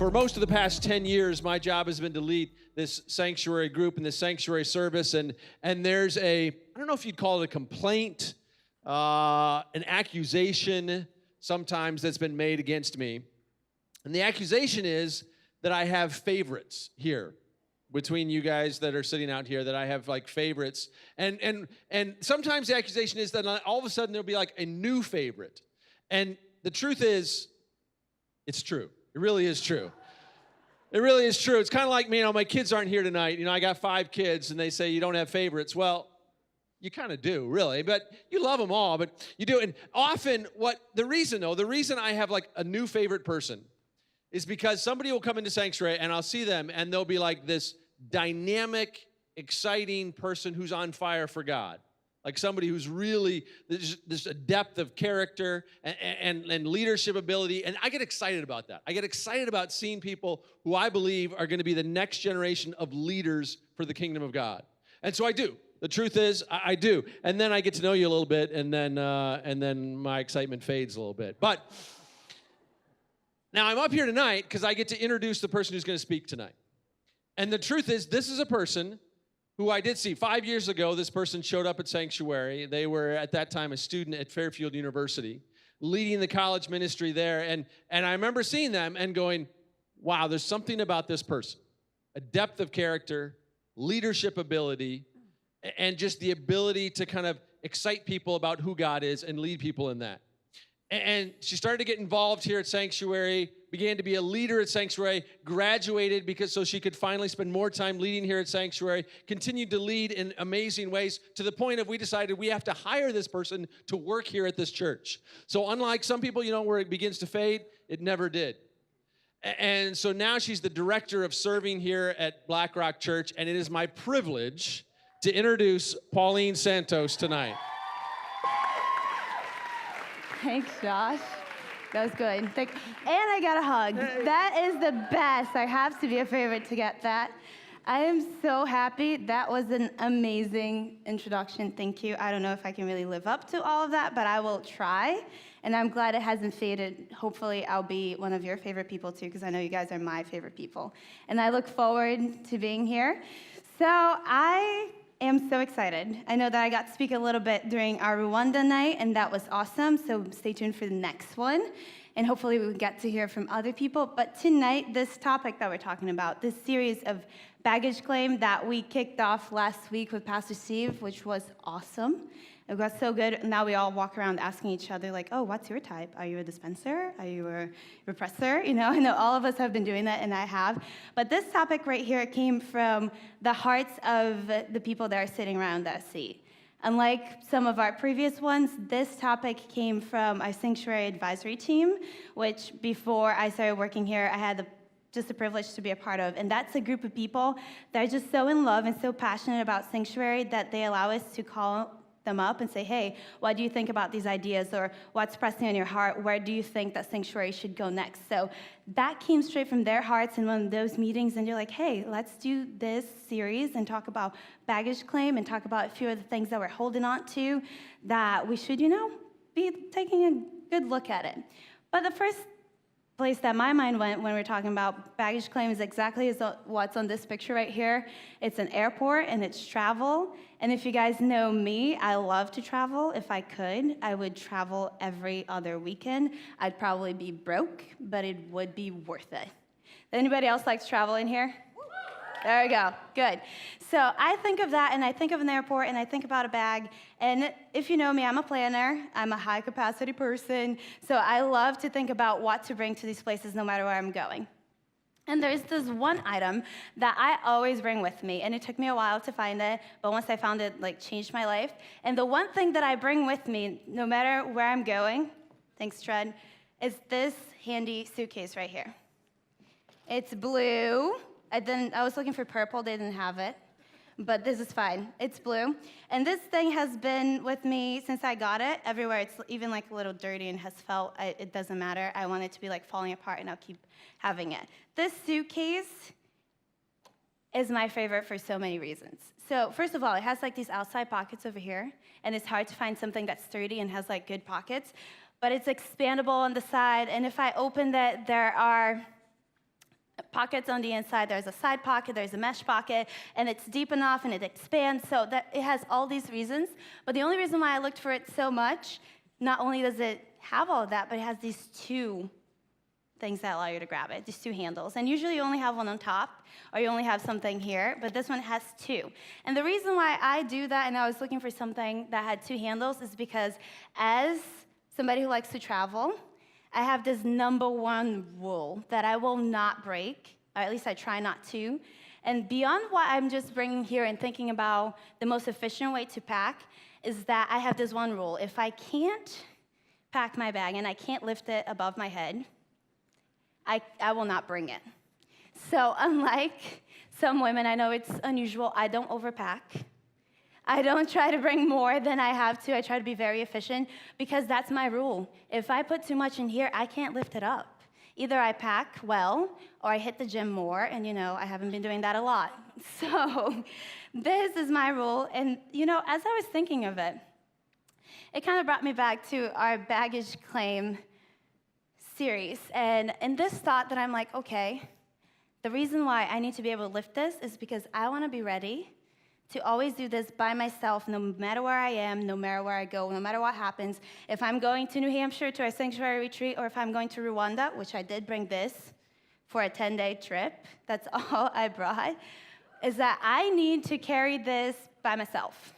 for most of the past 10 years, my job has been to lead this sanctuary group and this sanctuary service. And there's I don't know if you'd call it a complaint, an accusation sometimes that's been made against me. And the accusation is that I have favorites here between you guys that are sitting out here, that I have like favorites. And sometimes the accusation is that all of a sudden there'll be like a new favorite. And the truth is, it's true. It really is true. It really is true. It's kind of like me, my kids aren't here tonight. I got 5 kids, and they say you don't have favorites. Well, you kind of do, really, but you love them all, but you do. And often the reason I have like a new favorite person is because somebody will come into Sanctuary, and I'll see them, and they'll be like this dynamic, exciting person who's on fire for God. Like somebody who's really, there's a depth of character and leadership ability, and I get excited about that. I get excited about seeing people who I believe are going to be the next generation of leaders for the kingdom of God. And so I do. The truth is, I do. And then I get to know you a little bit, and then my excitement fades a little bit. But now I'm up here tonight because I get to introduce the person who's going to speak tonight. And the truth is, this is a person who I did see 5 years ago. This person showed up at Sanctuary. They were, at that time, a student at Fairfield University, leading the college ministry there. And I remember seeing them and going, wow, there's something about this person. A depth of character, leadership ability, and just the ability to kind of excite people about who God is and lead people in that. And she started to get involved here at Sanctuary, began to be a leader at Sanctuary, graduated so she could finally spend more time leading here at Sanctuary, continued to lead in amazing ways to the point of we decided we have to hire this person to work here at this church. So unlike some people, where it begins to fade, it never did. And so now she's the director of serving here at Black Rock Church, and it is my privilege to introduce Pauline Santos tonight. Thanks, Josh. That was good. And I got a hug. That is the best. I have to be a favorite to get that. I am so happy. That was an amazing introduction. Thank you. I don't know if I can really live up to all of that, but I will try. And I'm glad it hasn't faded. Hopefully, I'll be one of your favorite people, too, because I know you guys are my favorite people. And I look forward to being here. So I am so excited. I know that I got to speak a little bit during our Rwanda night, and that was awesome, so stay tuned for the next one, and hopefully we will get to hear from other people. But tonight, this topic that we're talking about, this series of baggage claim that we kicked off last week with Pastor Steve, which was awesome. It got so good. Now we all walk around asking each other, like, oh, what's your type? Are you a dispenser? Are you a repressor? I know all of us have been doing that, and I have. But this topic right here came from the hearts of the people that are sitting around that seat. Unlike some of our previous ones, this topic came from our Sanctuary Advisory Team, which before I started working here, I had just the privilege to be a part of. And that's a group of people that are just so in love and so passionate about Sanctuary that they allow us to call them up and say, hey, what do you think about these ideas? Or what's pressing on your heart? Where do you think that Sanctuary should go next? So that came straight from their hearts in one of those meetings, and you're like, hey, let's do this series and talk about baggage claim and talk about a few of the things that we're holding on to that we should, be taking a good look at it. But the first place that my mind went when we're talking about baggage claim is exactly what's on this picture right here. It's an airport and it's travel. And if you guys know me, I love to travel. If I could, I would travel every other weekend. I'd probably be broke, but it would be worth it. Anybody else like to travel in here? There we go. Good. So I think of that, and I think of an airport, and I think about a bag. And if you know me, I'm a planner. I'm a high-capacity person. So I love to think about what to bring to these places no matter where I'm going. And there's this one item that I always bring with me, and it took me a while to find it, but once I found it, changed my life. And the one thing that I bring with me, no matter where I'm going, thanks, Tread, is this handy suitcase right here. It's blue. I was looking for purple, they didn't have it, but this is fine. It's blue. And this thing has been with me since I got it. Everywhere, it's even a little dirty and has felt, it doesn't matter. I want it to be falling apart, and I'll keep having it. This suitcase is my favorite for so many reasons. So first of all, it has these outside pockets over here, and it's hard to find something that's sturdy and has good pockets, but it's expandable on the side, and if I open that, there are pockets on the inside. There's a side pocket, there's a mesh pocket, and it's deep enough and it expands, so that it has all these reasons. But the only reason why I looked for it so much, not only does it have all of that, but it has these two things that allow you to grab it, these two handles. And usually you only have one on top, or you only have something here, but this one has two. And the reason why I do that, and I was looking for something that had two handles, is because as somebody who likes to travel, I have this number one rule that I will not break, or at least I try not to. And beyond what I'm just bringing here and thinking about the most efficient way to pack, is that I have this one rule. If I can't pack my bag and I can't lift it above my head, I will not bring it. So unlike some women, I know it's unusual, I don't overpack. I don't try to bring more than I have to. I try to be very efficient because that's my rule. If I put too much in here, I can't lift it up. Either I pack well or I hit the gym more, and I haven't been doing that a lot. So this is my rule, and as I was thinking of it, it kind of brought me back to our baggage claim series, and in this thought that I'm like, okay, the reason why I need to be able to lift this is because I want to be ready to always do this by myself, no matter where I am, no matter where I go, no matter what happens. If I'm going to New Hampshire to our sanctuary retreat, or if I'm going to Rwanda, which I did bring this for a 10-day trip, that's all I brought, is that I need to carry this by myself.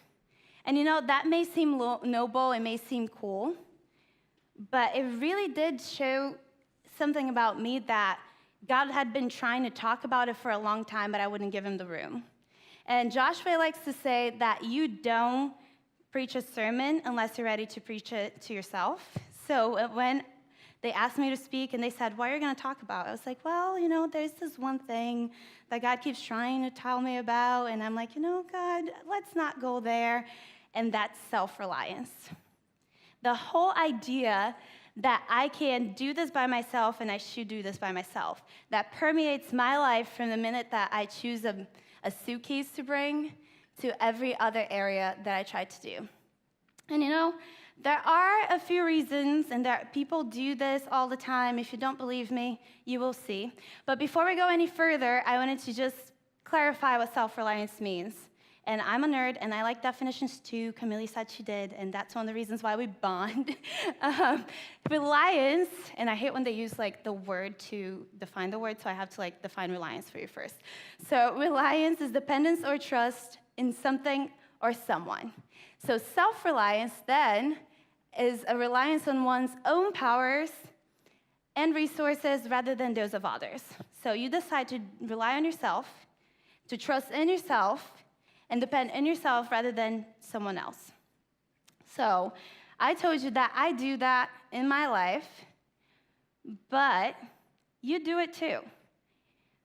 And that may seem noble, it may seem cool, but it really did show something about me that God had been trying to talk about it for a long time, but I wouldn't give him the room. And Joshua likes to say that you don't preach a sermon unless you're ready to preach it to yourself. So when they asked me to speak and they said, what are you going to talk about? I was like, well, there's this one thing that God keeps trying to tell me about. And I'm like, God, let's not go there. And that's self-reliance. The whole idea that I can do this by myself and I should do this by myself, that permeates my life from the minute that I choose a suitcase to bring to every other area that I try to do. And there are a few reasons, and people do this all the time. If you don't believe me, you will see. But before we go any further, I wanted to just clarify what self-reliance means. And I'm a nerd, and I like definitions too. Camille said she did, and that's one of the reasons why we bond. Reliance, and I hate when they use the word to define the word, so I have to define reliance for you first. So reliance is dependence or trust in something or someone. So self-reliance then is a reliance on one's own powers and resources rather than those of others. So you decide to rely on yourself, to trust in yourself, and depend on yourself rather than someone else. So I told you that I do that in my life, but you do it too.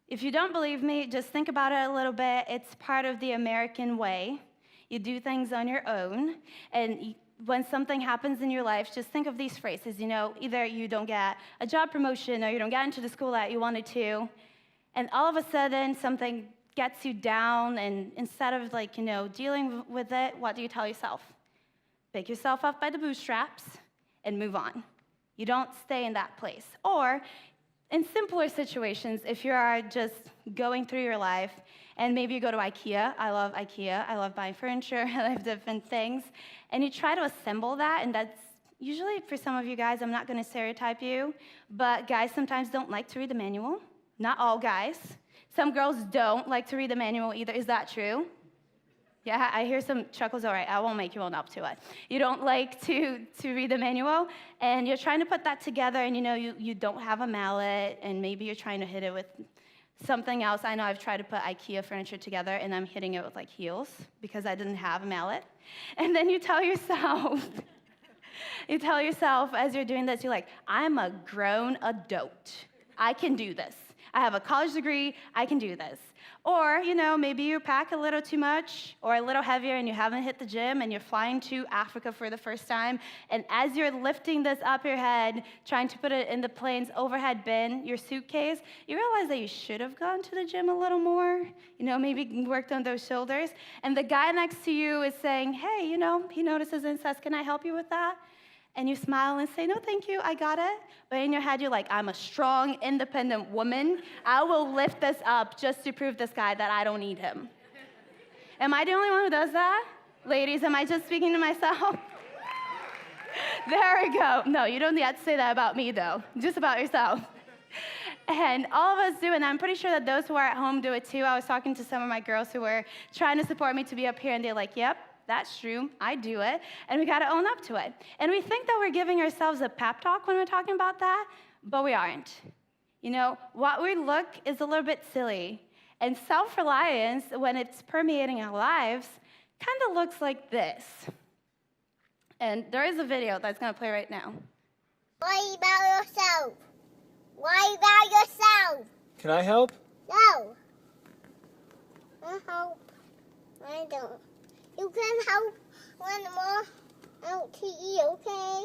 If you don't believe me, just think about it a little bit. It's part of the American way. You do things on your own, and when something happens in your life, just think of these phrases. Either you don't get a job promotion or you don't get into the school that you wanted to, and all of a sudden something gets you down, and instead of dealing with it, what do you tell yourself? Pick yourself up by the bootstraps and move on. You don't stay in that place. Or in simpler situations, if you are just going through your life and maybe you go to IKEA, I love IKEA, I love buying furniture, I love different things, and you try to assemble that, and that's usually for some of you guys, I'm not going to stereotype you, but guys sometimes don't like to read the manual. Not all guys. Some girls don't like to read the manual either. Is that true? Yeah, I hear some chuckles. All right, I won't make you own up to it. You don't like to read the manual, and you're trying to put that together, and you don't have a mallet, and maybe you're trying to hit it with something else. I know I've tried to put IKEA furniture together, and I'm hitting it with heels because I didn't have a mallet. And then you tell yourself, as you're doing this, you're like, I'm a grown adult. I can do this. I have a college degree, I can do this. Or, maybe you pack a little too much or a little heavier and you haven't hit the gym and you're flying to Africa for the first time. And as you're lifting this up your head, trying to put it in the plane's overhead bin, your suitcase, you realize that you should have gone to the gym a little more, maybe worked on those shoulders. And the guy next to you is saying, hey, he notices and says, can I help you with that? and you smile and say, no, thank you, I got it. But in your head, you're like, I'm a strong, independent woman. I will lift this up just to prove this guy that I don't need him. Am I the only one who does that? Ladies, am I just speaking to myself? There we go. No, you don't have to say that about me, though. Just about yourself. And all of us do, and I'm pretty sure that those who are at home do it too. I was talking to some of my girls who were trying to support me to be up here, and they're like, yep, that's true, I do it, and we gotta own up to it. And we think that we're giving ourselves a pep talk when we're talking about that, but we aren't. You know, what we look is a little bit silly, and self-reliance, when it's permeating our lives, kind of looks like this. And there is a video that's gonna play right now. Worry about yourself. Worry about yourself. Can I help? No. I help. I don't. You can help when we're out to eat, okay?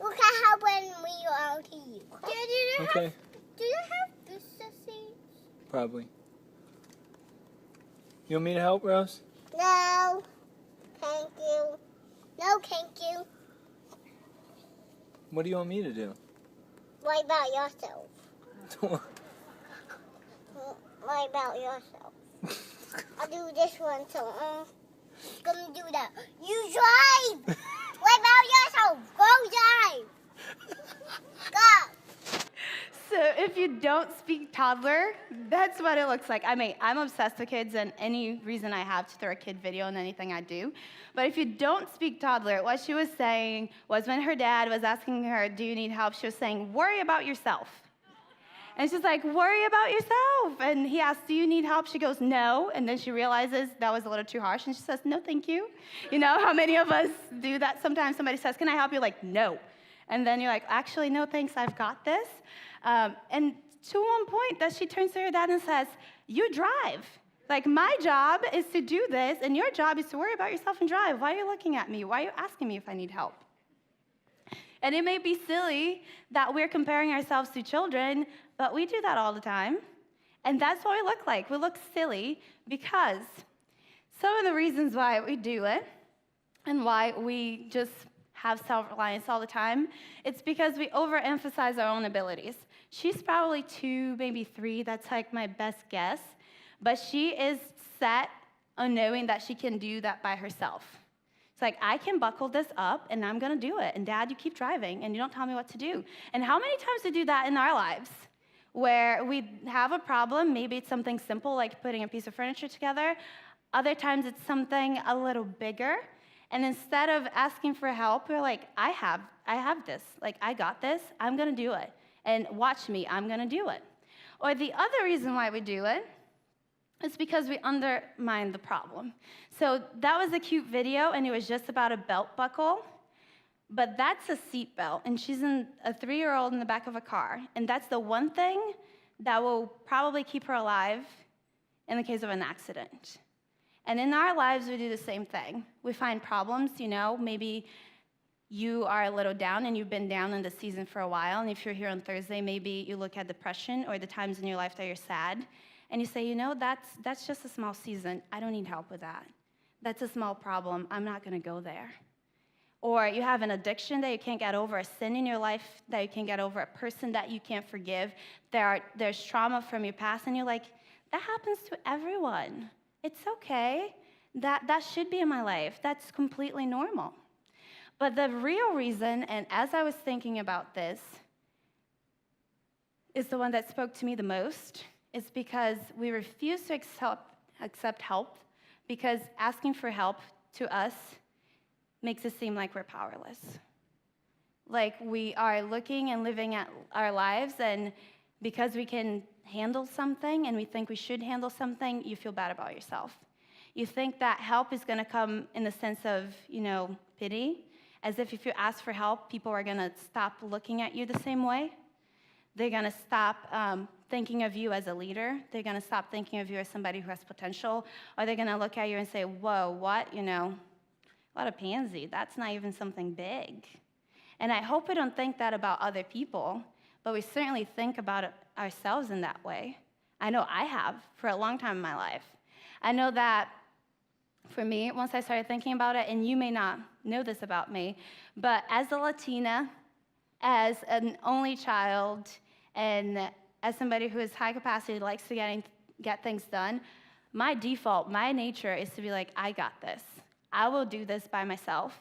You can help when we are out to eat. Okay. Do you have business seeds? Probably. You want me to help, Rose? No. Thank you. No, thank you. What do you want me to do? Worry about yourself. Worry about yourself. I'll do this one, so gonna do that. You drive! Worry about yourself. Go drive. Go. So if you don't speak toddler, that's what it looks like. I mean, I'm obsessed with kids, and any reason I have to throw a kid video in anything I do. But if you don't speak toddler, what she was saying was when her dad was asking her, do you need help? She was saying, worry about yourself. And she's like, worry about yourself. And he asks, do you need help? She goes, no. And then she realizes that was a little too harsh. And she says, no, thank you. You know how many of us do that? Sometimes somebody says, can I help you? Like, no. And then you're like, actually, no, thanks, I've got this. And to one point that she turns to her dad and says, you drive. Like, my job is to do this, and your job is to worry about yourself and drive. Why are you looking at me? Why are you asking me if I need help? And it may be silly that we're comparing ourselves to children, but we do that all the time. And that's what we look like. We look silly because some of the reasons why we do it and why we just have self-reliance all the time, it's because we overemphasize our own abilities. She's probably 2, maybe 3. That's like my best guess. But she is set on knowing that she can do that by herself. It's like, I can buckle this up, and I'm going to do it. And, Dad, you keep driving, and you don't tell me what to do. And how many times we do that in our lives where we have a problem? Maybe it's something simple like putting a piece of furniture together. Other times it's something a little bigger. And instead of asking for help, we're like, I have this. Like, I got this. I'm going to do it. And watch me. I'm going to do it. Or the other reason why we do it is because we undermine the problem. So that was a cute video, and it was just about a belt buckle. But that's a seat belt, and she's a 3-year-old in the back of a car. And that's the one thing that will probably keep her alive in the case of an accident. And in our lives, we do the same thing. We find problems, you know, maybe you are a little down and you've been down in the season for a while. And if you're here on Thursday, maybe you look at depression or the times in your life that you're sad, and you say, you know, that's just a small season. I don't need help with that. That's a small problem. I'm not going to go there. Or you have an addiction that you can't get over, a sin in your life that you can't get over, a person that you can't forgive. There's trauma from your past, and you're like, that happens to everyone. It's okay. That should be in my life. That's completely normal. But the real reason, and as I was thinking about this, is the one that spoke to me the most, is because we refuse to accept help, because asking for help to us makes it seem like we're powerless. Like we are looking and living at our lives, and because we can handle something and we think we should handle something, you feel bad about yourself. You think that help is going to come in the sense of, you know, pity, as if you ask for help, people are going to stop looking at you the same way. They're going to stop thinking of you as a leader. They're going to stop thinking of you as somebody who has potential. Or they're going to look at you and say, whoa, what? You know, what a pansy. That's not even something big. And I hope we don't think that about other people, but we certainly think about it ourselves in that way. I know I have for a long time in my life. I know that for me, once I started thinking about it, and you may not know this about me, but as a Latina, as an only child, and as somebody who is high capacity, likes to get things done, my default, my nature is to be like, I got this. I will do this by myself,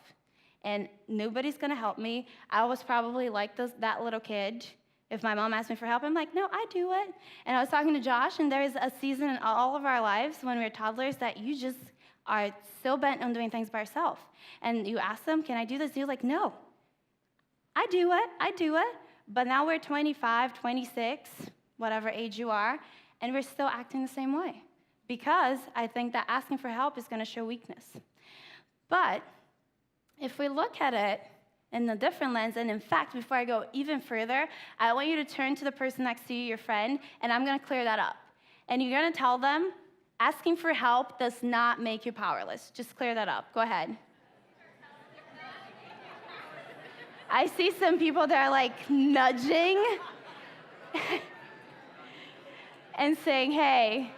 and nobody's gonna help me. I was probably like that little kid. If my mom asked me for help, I'm like, no, I do it. And I was talking to Josh, and there's a season in all of our lives when we were toddlers that you just are so bent on doing things by yourself. And you ask them, can I do this? You're like, no, I do it. But now we're 25, 26, whatever age you are, and we're still acting the same way. Because I think that asking for help is gonna show weakness. But if we look at it in a different lens, and in fact, before I go even further, I want you to turn to the person next to you, your friend, and I'm gonna clear that up. And you're gonna tell them, asking for help does not make you powerless. Just clear that up. Go ahead. I see some people that are like nudging and saying, hey,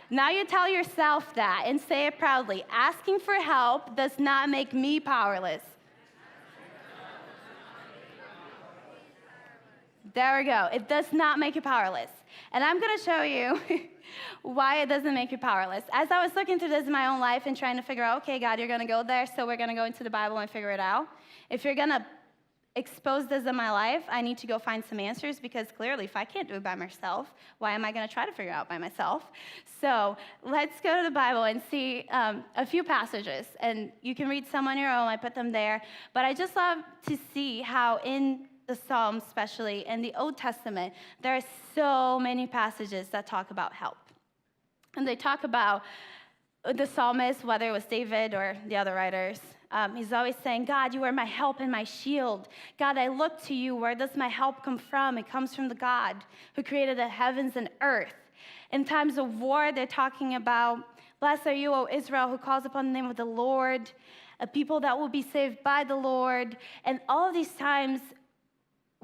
now you tell yourself that and say it proudly. Asking for help does not make me powerless. There we go. It does not make you powerless. And I'm going to show you why it doesn't make you powerless. As I was looking through this in my own life and trying to figure out, okay, God, you're going to go there, so we're going to go into the Bible and figure it out. If you're going to expose this in my life, I need to go find some answers, because clearly if I can't do it by myself, why am I going to try to figure it out by myself? So let's go to the Bible and see a few passages. And you can read some on your own. I put them there. But I just love to see how in the Psalms, especially in the Old Testament, there are so many passages that talk about help. And they talk about the psalmist, whether it was David or the other writers. He's always saying, God, you are my help and my shield. God, I look to you. Where does my help come from? It comes from the God who created the heavens and earth. In times of war, they're talking about, blessed are you, O Israel, who calls upon the name of the Lord, a people that will be saved by the Lord. And all of these times,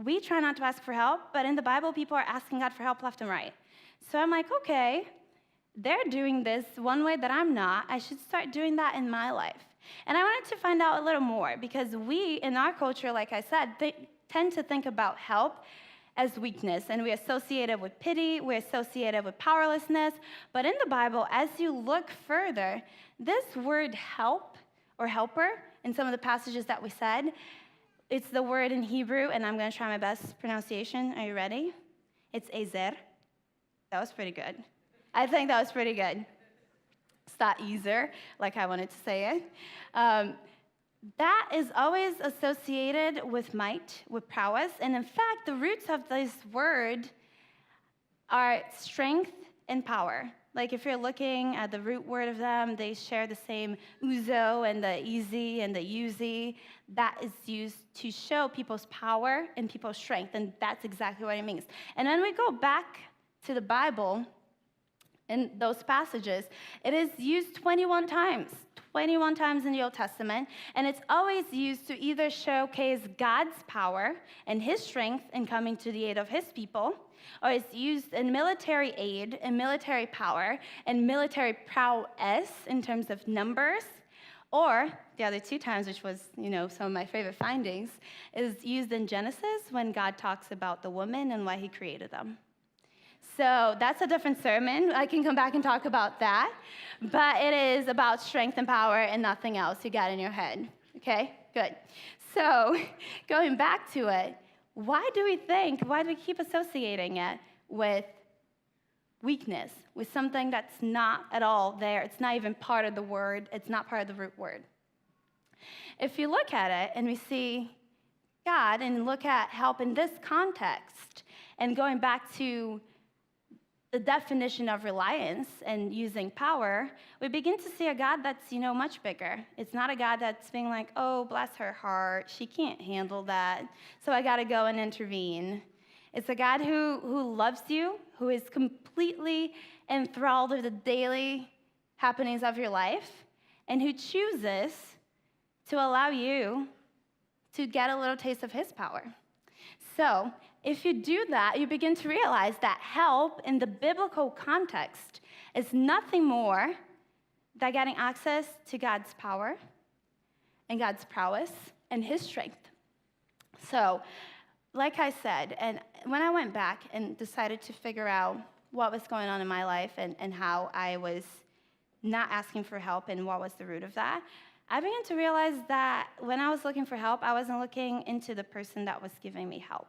we try not to ask for help, but in the Bible, people are asking God for help left and right. So I'm like, okay, they're doing this one way that I'm not. I should start doing that in my life. And I wanted to find out a little more, because we, in our culture, like I said, tend to think about help as weakness, and we associate it with pity, we associate it with powerlessness. But in the Bible, as you look further, this word help or helper, in some of the passages that we said, it's the word in Hebrew, and I'm going to try my best pronunciation. Are you ready? It's ezer. That was pretty good. I think that was pretty good. It's not ezer, like I wanted to say it. That is always associated with might, with prowess. And in fact, the roots of this word are strength and power. Like if you're looking at the root word of them, they share the same uzo and the easy and the uzi. That is used to show people's power and people's strength, and that's exactly what it means. And then we go back to the Bible, in those passages, it is used 21 times in the Old Testament, and it's always used to either showcase God's power and his strength in coming to the aid of his people, or it's used in military aid and military power and military prowess in terms of numbers, or the other two times, which was, some of my favorite findings, is used in Genesis when God talks about the woman and why he created them. So that's a different sermon. I can come back and talk about that. But it is about strength and power and nothing else you got in your head. Okay? Good. So going back to it, why do we keep associating it with weakness, with something that's not at all there? It's not even part of the word. It's not part of the root word. If you look at it and we see God and look at help in this context, and going back to the definition of reliance and using power, we begin to see a God that's, much bigger. It's not a God that's being like, oh, bless her heart, she can't handle that, so I got to go and intervene. It's a God who loves you, who is completely enthralled with the daily happenings of your life, and who chooses to allow you to get a little taste of his power. So if you do that, you begin to realize that help in the biblical context is nothing more that getting access to God's power and God's prowess and his strength. So, like I said, and when I went back and decided to figure out what was going on in my life and how I was not asking for help and what was the root of that, I began to realize that when I was looking for help, I wasn't looking into the person that was giving me help.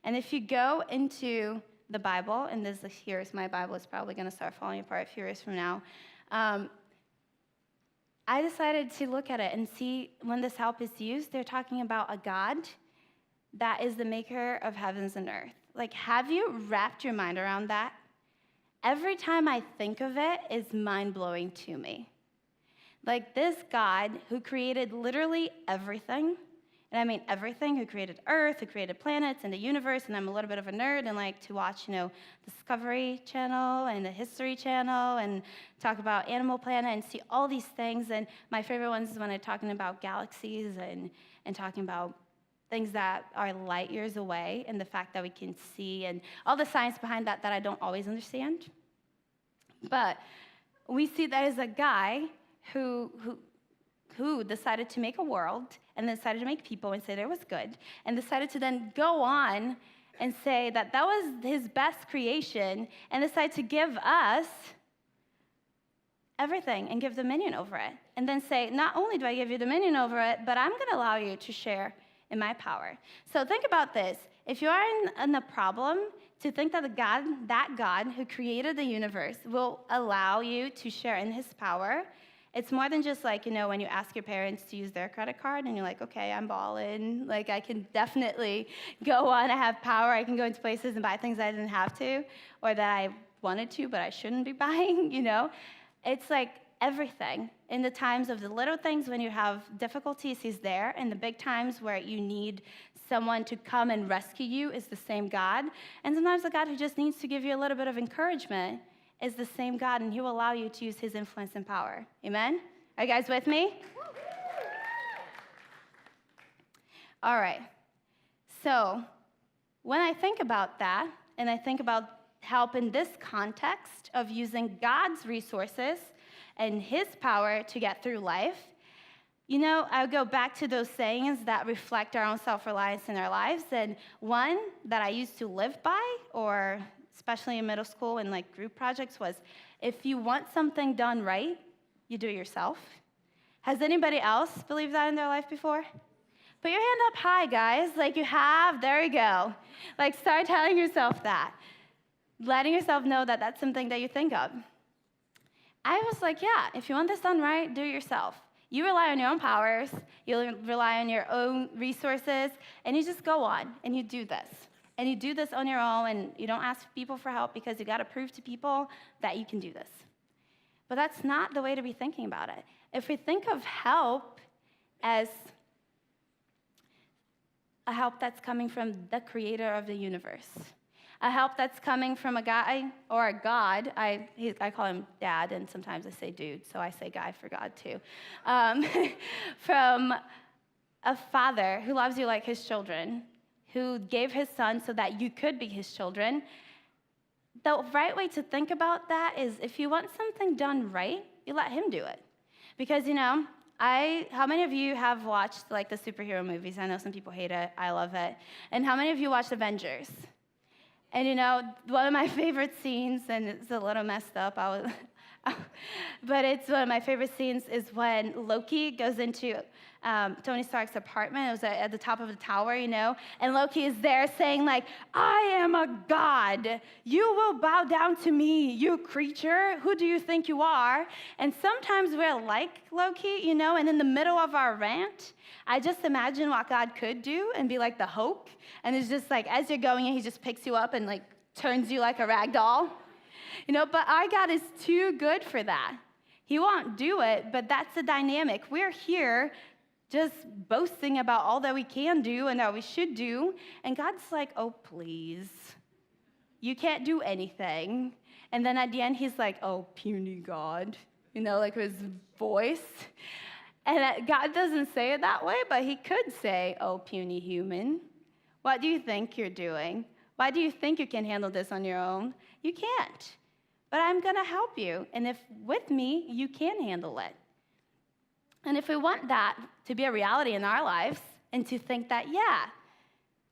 And if you go into the Bible, and here's my Bible, it's probably going to start falling apart a few years from now, I decided to look at it and see when this help is used, they're talking about a God that is the maker of heavens and earth. Like, have you wrapped your mind around that? Every time I think of it, it's mind-blowing to me. Like, this God who created literally everything, and I mean everything, who created Earth, who created planets and the universe, and I'm a little bit of a nerd and like to watch, Discovery Channel and the History Channel and talk about Animal Planet and see all these things. And my favorite ones is when I'm talking about galaxies and talking about things that are light years away and the fact that we can see and all the science behind that I don't always understand. But we see that as a guy who decided to make a world and then decided to make people and say that it was good and decided to then go on and say that was his best creation and decided to give us everything and give dominion over it. And then say, not only do I give you dominion over it, but I'm going to allow you to share in my power. So think about this. If you are in a problem, to think that that God who created the universe will allow you to share in his power, it's more than just like, when you ask your parents to use their credit card and you're like, okay, I'm balling. Like, I can definitely go on, I have power, I can go into places and buy things I didn't have to, or that I wanted to, but I shouldn't be buying, It's like everything. In the times of the little things when you have difficulties, he's there. In the big times where you need someone to come and rescue you is the same God. And sometimes the God who just needs to give you a little bit of encouragement is the same God, and he will allow you to use his influence and power. Amen? Are you guys with me? All right. So when I think about that, and I think about help in this context of using God's resources and his power to get through life, I go back to those sayings that reflect our own self-reliance in our lives. And one that I used to live by, or especially in middle school and like group projects, was if you want something done right, you do it yourself. Has anybody else believed that in their life before? Put your hand up high, guys. Like you have, there you go. Like start telling yourself that. Letting yourself know that that's something that you think of. I was like, yeah, if you want this done right, do it yourself. You rely on your own powers, you rely on your own resources, and you just go on and you do this. And you do this on your own, and you don't ask people for help because you got to prove to people that you can do this. But that's not the way to be thinking about it. If we think of help as a help that's coming from the creator of the universe, a help that's coming from a guy or a God. I call him dad, and sometimes I say dude, so I say guy for God too. From a father who loves you like his children, who gave his son so that you could be his children. The right way to think about that is if you want something done right, you let him do it. Because, how many of you have watched like the superhero movies? I know some people hate it. I love it. And how many of you watched Avengers? And one of my favorite scenes, and it's a little messed up, but it's one of my favorite scenes is when Loki goes into Tony Stark's apartment. It was at the top of the tower, and Loki is there saying like, I am a god. You will bow down to me, you creature. Who do you think you are? And sometimes we're like Loki, and in the middle of our rant, I just imagine what God could do and be like the Hulk. And it's just like, as you're going in, he just picks you up and like turns you like a rag doll. But our God is too good for that. He won't do it, but that's the dynamic. We're here just boasting about all that we can do and that we should do. And God's like, oh, please. You can't do anything. And then at the end, he's like, oh, puny God, like his voice. And God doesn't say it that way, but he could say, oh, puny human. What do you think you're doing? Why do you think you can handle this on your own? You can't. but I'm going to help you. And if with me, you can handle it. And if we want that to be a reality in our lives and to think that, yeah,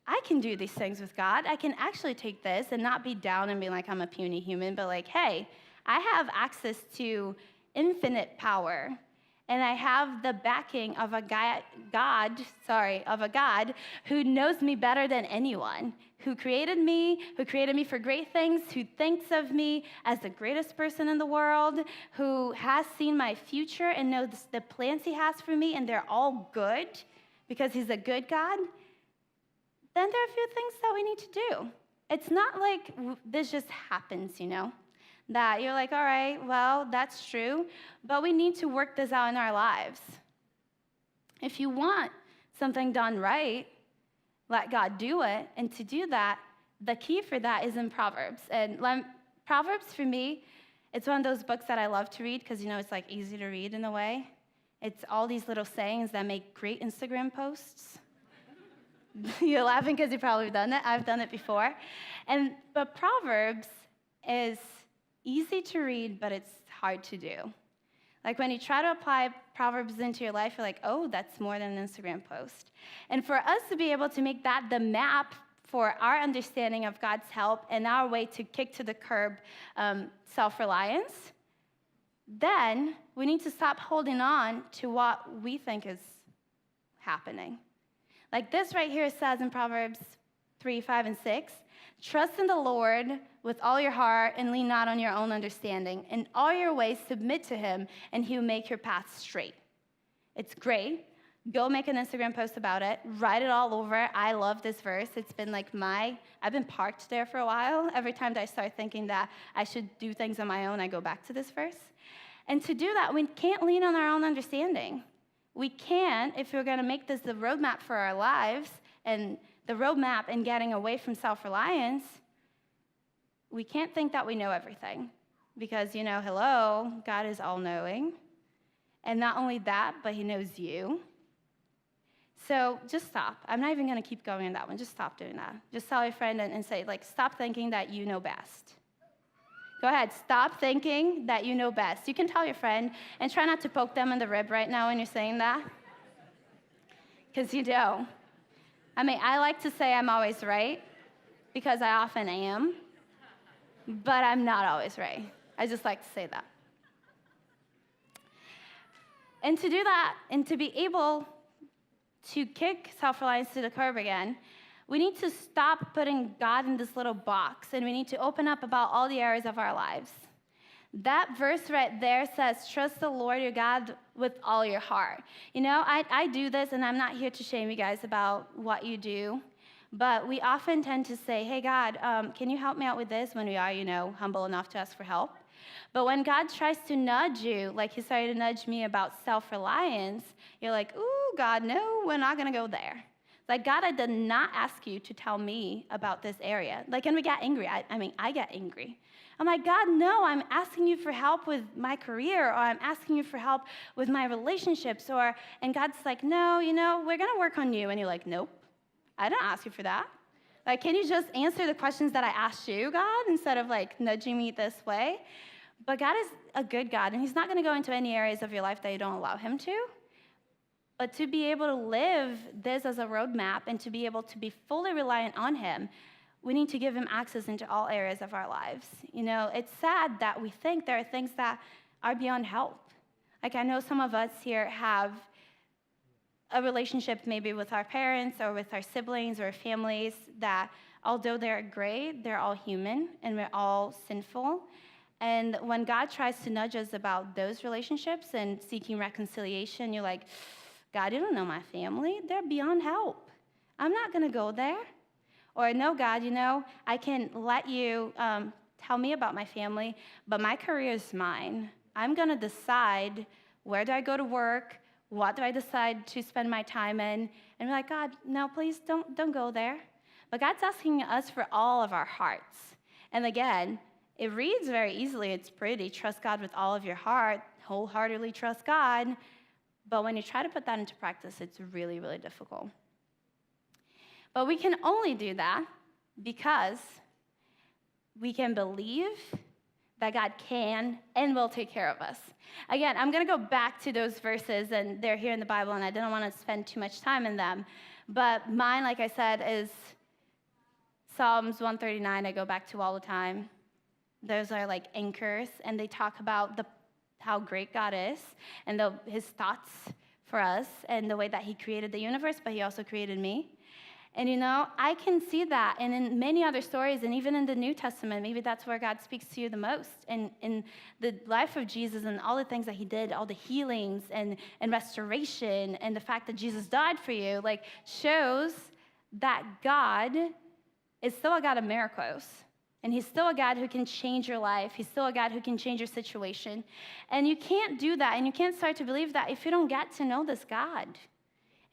I can do these things with God. I can actually take this and not be down and be like, I'm a puny human, but like, hey, I have access to infinite power. And I have the backing of a God who knows me better than anyone, who created me for great things, who thinks of me as the greatest person in the world, who has seen my future and knows the plans he has for me, and they're all good because he's a good God. Then there are a few things that we need to do. It's not like this just happens, that you're like, all right, well, that's true, but we need to work this out in our lives. If you want something done right, let God do it. And to do that, the key for that is in Proverbs. And Proverbs, for me, it's one of those books that I love to read because, it's like easy to read in a way. It's all these little sayings that make great Instagram posts. You're laughing because you've probably done it. I've done it before. But Proverbs is easy to read, but it's hard to do. Like when you try to apply Proverbs into your life, you're like, oh, that's more than an Instagram post. And for us to be able to make that the map for our understanding of God's help and our way to kick to the curb self-reliance, then we need to stop holding on to what we think is happening. Like this right here says in Proverbs 3, 5, and 6, trust in the Lord with all your heart and lean not on your own understanding. In all your ways submit to him, and he will make your path straight. It's great. Go make an Instagram post about it. Write it all over. I love this verse. It's been like I've been parked there for a while. Every time that I start thinking that I should do things on my own, I go back to this verse. And to do that, we can't lean on our own understanding. We can, if we're going to make this the roadmap for our lives and the roadmap in getting away from self-reliance, we can't think that we know everything because, hello, God is all-knowing. And not only that, but he knows you. So just stop. I'm not even going to keep going on that one. Just stop doing that. Just tell your friend and say, stop thinking that you know best. Go ahead. Stop thinking that you know best. You can tell your friend and try not to poke them in the rib right now when you're saying that because you do. I like to say I'm always right because I often am, but I'm not always right. I just like to say that. And to do that, and to be able to kick self-reliance to the curb again, we need to stop putting God in this little box, and we need to open up about all the areas of our lives. That verse right there says, trust the Lord your God with all your heart. I do this, and I'm not here to shame you guys about what you do, but we often tend to say, hey, God, can you help me out with this when we are, humble enough to ask for help? But when God tries to nudge you, like he started to nudge me about self-reliance, you're like, ooh, God, no, we're not going to go there. Like, God, I did not ask you to tell me about this area. And we get angry. I get angry. I'm like, God, no, I'm asking you for help with my career, or I'm asking you for help with my relationships, and God's like, no, we're going to work on you. And you're like, nope, I didn't ask you for that. Can you just answer the questions that I asked you, God, instead of nudging me this way? But God is a good God, and he's not going to go into any areas of your life that you don't allow him to. But to be able to live this as a roadmap and to be able to be fully reliant on him, we need to give him access into all areas of our lives. It's sad that we think there are things that are beyond help. I know some of us here have a relationship maybe with our parents or with our siblings or families that, although they're great, they're all human and we're all sinful. And when God tries to nudge us about those relationships and seeking reconciliation, you're like, God, you don't know my family. They're beyond help. I'm not going to go there. Or no, God, I can let you tell me about my family, but my career is mine. I'm going to decide where do I go to work, what do I decide to spend my time in, and we're like, God, no, please don't go there. But God's asking us for all of our hearts. And again, it reads very easily. It's pretty. Trust God with all of your heart, wholeheartedly trust God. But when you try to put that into practice, it's really, really difficult. But we can only do that because we can believe that God can and will take care of us. Again, I'm going to go back to those verses, and they're here in the Bible, and I didn't want to spend too much time in them. But mine, like I said, is Psalms 139 I go back to all the time. Those are like anchors, and they talk about how great God is and his thoughts for us and the way that he created the universe, but he also created me. And I can see that, and in many other stories, and even in the New Testament, maybe that's where God speaks to you the most. And in the life of Jesus and all the things that he did, all the healings and restoration, and the fact that Jesus died for you, like, shows that God is still a God of miracles. And he's still a God who can change your life. He's still a God who can change your situation. And you can't do that, and you can't start to believe that if you don't get to know this God.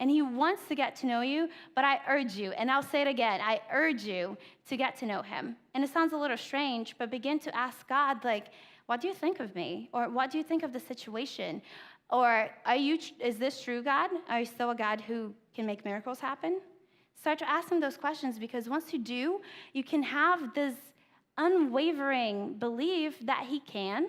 And he wants to get to know you, but I urge you, and I'll say it again, I urge you to get to know him. And it sounds a little strange, but begin to ask God, like, what do you think of me? Or what do you think of the situation? Or is this true, God? Are you still a God who can make miracles happen? Start to ask him those questions, because once you do, you can have this unwavering belief that he can.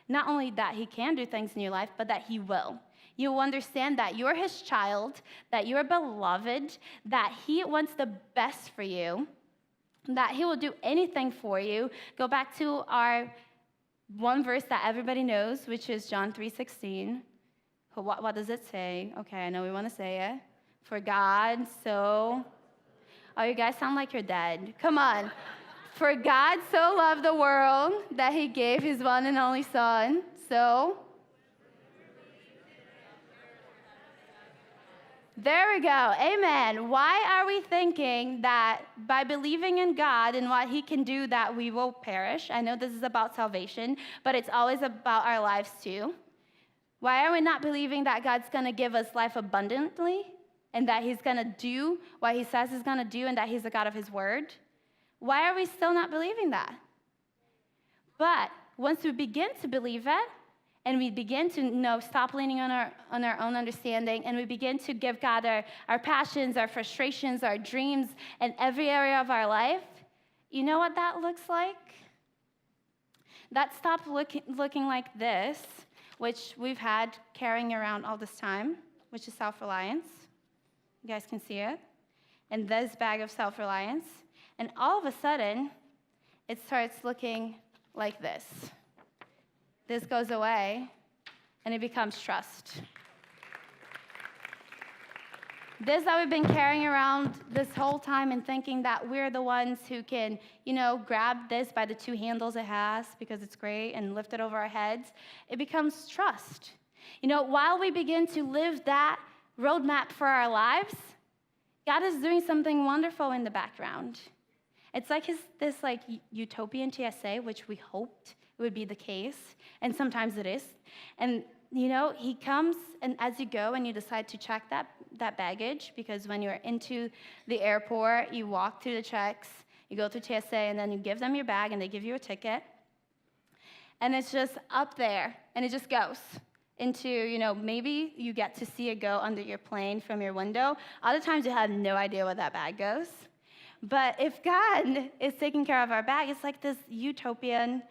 Not only that he can do things in your life, but that he will. You will understand that you're his child, that you're beloved, that he wants the best for you, that he will do anything for you. Go back to our one verse that everybody knows, which is John 3:16. What does it say? Okay, I know we want to say it. For God so... Oh, you guys sound like you're dead. Come on. For God so loved the world that he gave his one and only son. So... There we go. Amen. Why are we thinking that by believing in God and what he can do that we will perish? I know this is about salvation, but it's always about our lives too. Why are we not believing that God's going to give us life abundantly and that he's going to do what he says he's going to do and that he's the God of his word? Why are we still not believing that? But once we begin to believe it, and we begin to stop leaning on our own understanding, and we begin to give God our passions, our frustrations, our dreams, and every area of our life, you know what that looks like? That stopped looking like this, which we've had carrying around all this time, which is self-reliance. You guys can see it. And this bag of self-reliance. And all of a sudden, it starts looking like this. This goes away, and it becomes trust. This that we've been carrying around this whole time and thinking that we're the ones who can, grab this by the two handles it has because it's great and lift it over our heads, it becomes trust. While we begin to live that roadmap for our lives, God is doing something wonderful in the background. It's like this utopian TSA, which we hoped would be the case, and sometimes it is. And he comes, and as you go and you decide to check that baggage, because when you're into the airport, you walk through the checks, you go through TSA, and then you give them your bag, and they give you a ticket, and it's just up there, and it just goes into, maybe you get to see it go under your plane from your window. Other times you have no idea where that bag goes. But if God is taking care of our bag, it's like this utopian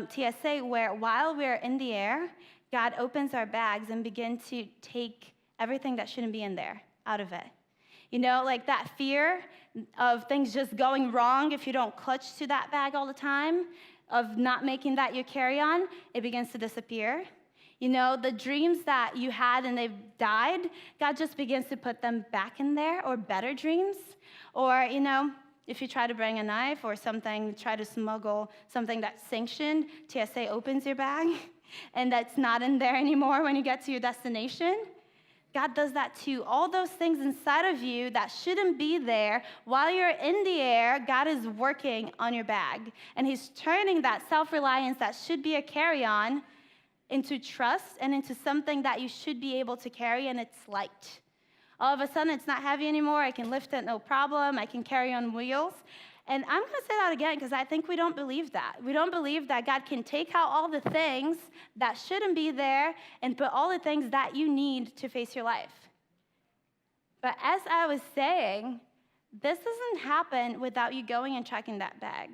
TSA where while we're in the air, God opens our bags and begins to take everything that shouldn't be in there out of it. Like that fear of things just going wrong if you don't clutch to that bag all the time, of not making that your carry-on, it begins to disappear. The dreams that you had and they've died, God just begins to put them back in there, or better dreams. Or, if you try to bring a knife or something, try to smuggle something that's sanctioned, TSA opens your bag, and that's not in there anymore when you get to your destination. God does that too. All those things inside of you that shouldn't be there, while you're in the air, God is working on your bag. And he's turning that self-reliance that should be a carry-on into trust and into something that you should be able to carry, and it's light. All of a sudden, it's not heavy anymore. I can lift it, no problem. I can carry on wheels. And I'm going to say that again because I think we don't believe that. We don't believe that God can take out all the things that shouldn't be there and put all the things that you need to face your life. But as I was saying, this doesn't happen without you going and checking that bag.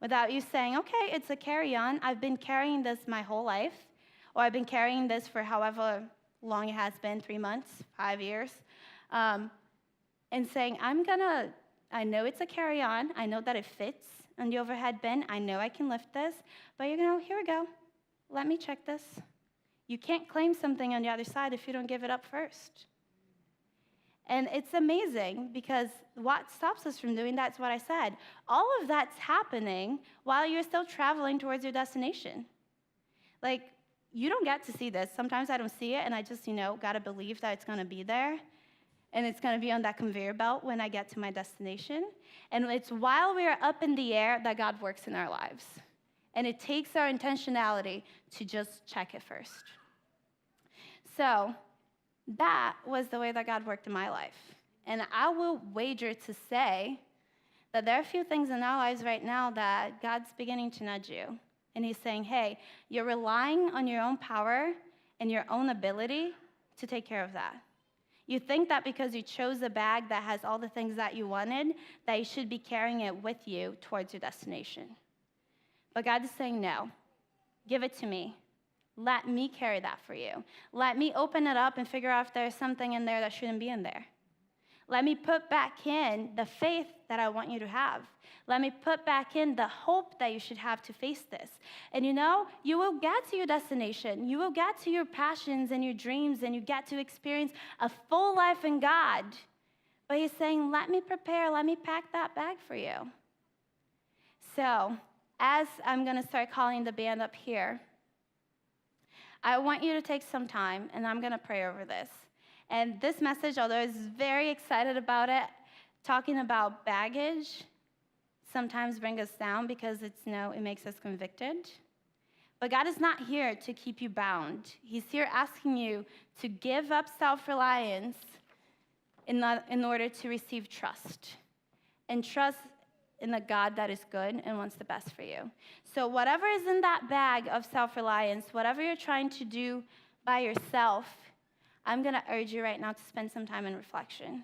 without you saying, okay, it's a carry-on. I've been carrying this my whole life, or I've been carrying this for however long it has been, 3 months, 5 years, and saying, I know it's a carry-on. I know that it fits on the overhead bin. I know I can lift this, but here we go. Let me check this. You can't claim something on the other side if you don't give it up first. And it's amazing because what stops us from doing that is what I said. All of that's happening while you're still traveling towards your destination. Like, you don't get to see this. Sometimes I don't see it, and I just, got to believe that it's going to be there. And it's going to be on that conveyor belt when I get to my destination. And it's while we are up in the air that God works in our lives. And it takes our intentionality to just check it first. So that was the way that God worked in my life. And I will wager to say that there are a few things in our lives right now that God's beginning to nudge you. And he's saying, hey, you're relying on your own power and your own ability to take care of that. You think that because you chose a bag that has all the things that you wanted, that you should be carrying it with you towards your destination. But God is saying, no, give it to me. Let me carry that for you. Let me open it up and figure out if there's something in there that shouldn't be in there. Let me put back in the faith that I want you to have. Let me put back in the hope that you should have to face this. And you will get to your destination. You will get to your passions and your dreams, and you get to experience a full life in God. But he's saying, let me prepare, let me pack that bag for you. So, as I'm going to start calling the band up here, I want you to take some time, and I'm going to pray over this. And this message, although I was very excited about it, talking about baggage sometimes brings us down because it makes us convicted. But God is not here to keep you bound. He's here asking you to give up self-reliance in order to receive trust. And trust in the God that is good and wants the best for you. So whatever is in that bag of self-reliance, whatever you're trying to do by yourself, I'm going to urge you right now to spend some time in reflection.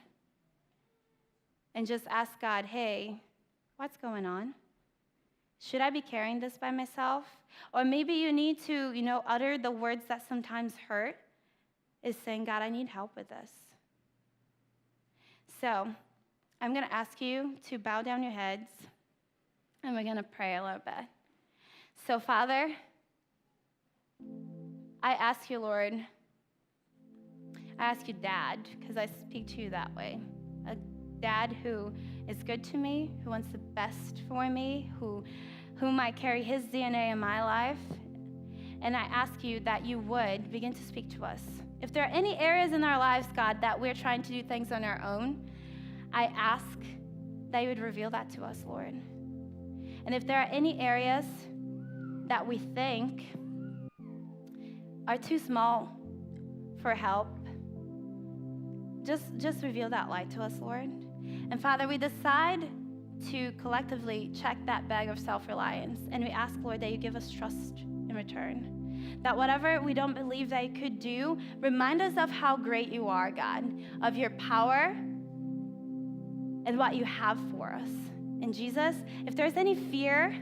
And just ask God, hey, what's going on? Should I be carrying this by myself? Or maybe you need to, utter the words that sometimes hurt, is saying, God, I need help with this. So I'm going to ask you to bow down your heads, and we're going to pray a little bit. So, Father, I ask you, Lord, I ask you, Dad, because I speak to you that way. A dad who is good to me, who wants the best for me, whom I carry his DNA in my life. And I ask you that you would begin to speak to us. If there are any areas in our lives, God, that we're trying to do things on our own, I ask that you would reveal that to us, Lord. And if there are any areas that we think are too small for help, just reveal that light to us, Lord. And Father, we decide to collectively check that bag of self-reliance, and we ask, Lord, that you give us trust in return. That whatever we don't believe that you could do, remind us of how great you are, God, of your power and what you have for us. And Jesus, if there's any fear,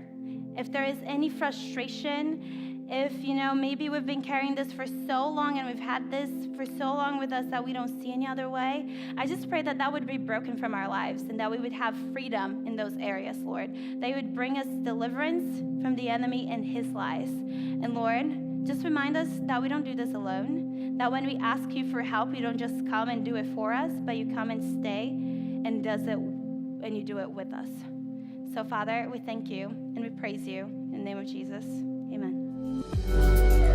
if there is any frustration, if, maybe we've been carrying this for so long and we've had this for so long with us that we don't see any other way, I just pray that would be broken from our lives and that we would have freedom in those areas, Lord. That you would bring us deliverance from the enemy and his lies. And Lord, just remind us that we don't do this alone, that when we ask you for help, you don't just come and do it for us, but you come and stay and you do it with us. So Father, we thank you and we praise you in the name of Jesus. Amen.